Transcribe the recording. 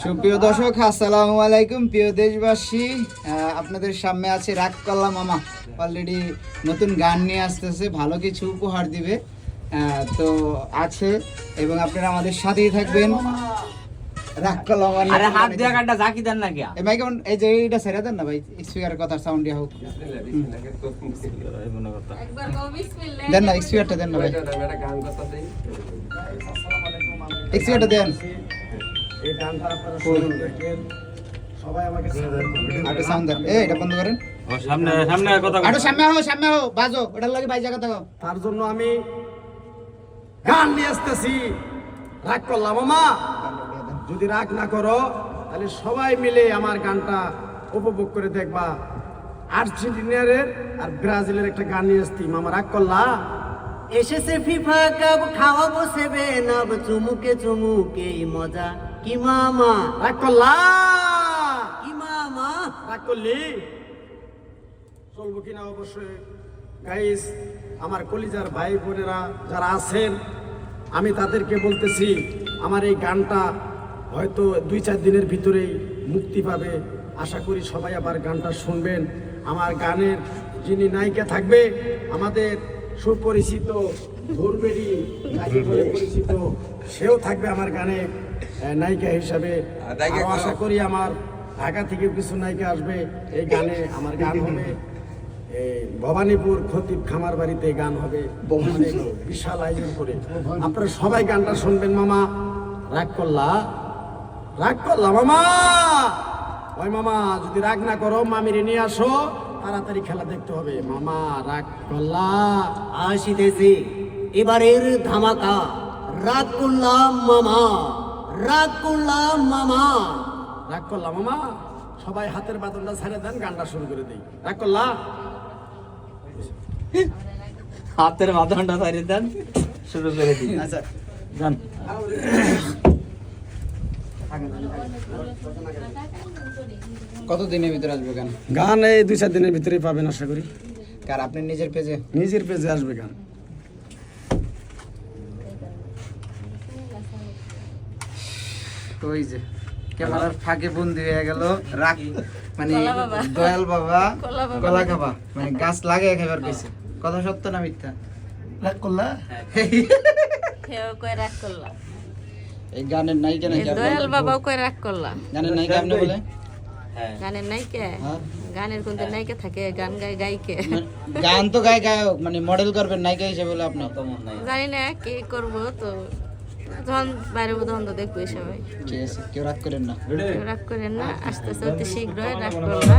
সুপ্রিয় দর্শক, আসসালামু আলাইকুম। প্রিয় দেশবাসী, আপনাদের সামনে আছে রাগ কল্লা মামা। অলরেডি নতুন গান নিয়ে আসতেছে, ভালো কিছু উপহার দিবে তো আছে, এবং আপনারা আমাদের সাথেই থাকবেন। রাগ কল্লা মামা, আরে হাত দিয়া গানটা জাকি দেন না কি এই মাইকে এই যে এইটা ছেড়ে দেন না ভাই, স্পিকারের কথা সাউন্ড দিয়া হোক। একবার গো বিসমিল্লাহ দেন না, স্পিকারটা দেন না ভাই, স্পিকারটা দেন। এই গানটা আপনারা শুনবেন, সবাই আমাকে আটো সাউন্ড দেন, এটা বন্ধ করেন। সামনে সামনে কথা আটো সামনে হও বাজো, ওটার লাগে বাইজা কথা কও। তার জন্য আমি গান নিয়ে আসতেছি। রাগ করলাম মামা, যদি রাগ না করো তাহলে সবাই মিলে আমার গানটা উপভোগ করে দেখবা। আর্জেন্টিনার আর ব্রাজিলের একটা গান নিয়ে আসছি। মামা রাগ করলা? এসেছে ফিফা কাপ, খাওয়াবো সেভেন আপ, চুমুকে চুমুকে মজা কি মামা, রাগ করলা? কি মামা। রাগ করলি? চলবো কিনা অবশ্যই গাইস, আমার কলিজার ভাই বোনেরা যারা আছেন, আমি তাদেরকে বলতেছি আমার এই গানটা হয়তো 2-4 দিনের ভিতরেই মুক্তি পাবে। আশা করি সবাই আবার গানটা শুনবেন। আমার গানের যিনি নায়িকা থাকবে, আমাদের সুপরিচিত ধুরবেড়ি যাকে বলে পরিচিত, সেও থাকবে আমার গানে নায়িকা হিসাবে। আরো আশা করি আমার ঢাকা থেকে কিছু নায়িকা আসবে এই গানে। আমার গান হবে ভবানীপুর খতিব খামার বাড়িতে গান হবে, অনেক বিশাল আয়োজন করে। আপনারা সবাই গানটা শুনবেন। মামা রাগ করলা? রাগ করলা মামা? ওই মামা, যদি রাগ না করো মামিরে নিয়ে আসো, তাড়াতাড়ি খেলা দেখতে হবে। মামা রাগ করলা? আসিতেছে এবারের ধামাকা, রাগ করলাম মামা, রাগ করলাম মামা। রাগ করলা মামা? সবাই হাতের বাদনটা ছেড়ে দেন, গানটা শুরু করে দিই। রাগ করলা? হাতের মাথনটা সাইরে দেন, শুরু করে দিই। আচ্ছা গান কতদিনের ভিতরে আসবে গান? গান এই 2-4 দিনের ভিতরেই পাবেন আশা করি। কার আপনি নিজের পেজে? নিজের পেজে আসবে গান। ওই যে ক্যামেরার ফাঁকে বন্দি হয়ে গেল রাগ, মানে কলা বাবা। দয়াল বাবা কলা বাবা। কলা খাবা, মানে গাছ লাগিয়ে খাবার কইছে। কথা সত্য না মিথ্যা? রাগ করলা? হেও কই রাগ করলা, এই গানের নায়িকা এই নাকি আপনি? দয়াল বাবাও কই রাগ করলা। গানের নায়িকা আপনি বলে? হ্যাঁ গানের নায়িকা? হ্যাঁ। গানের কোন নায়িকা থাকে? গান গায় গায়কে? গান তো গায়ক, মানে মডেল করবেন নায়িকা হিসেবে বলে আপনি? তো মন নাই। জানি না কি করব, তো যখন বাইরে তখন তো দেখবো সবাই। ঠিক আছে, কেউ রাগ করেন না। রাগ করেন না, আস্তে আস্তে অতি শীঘ্রই রাগ করলা।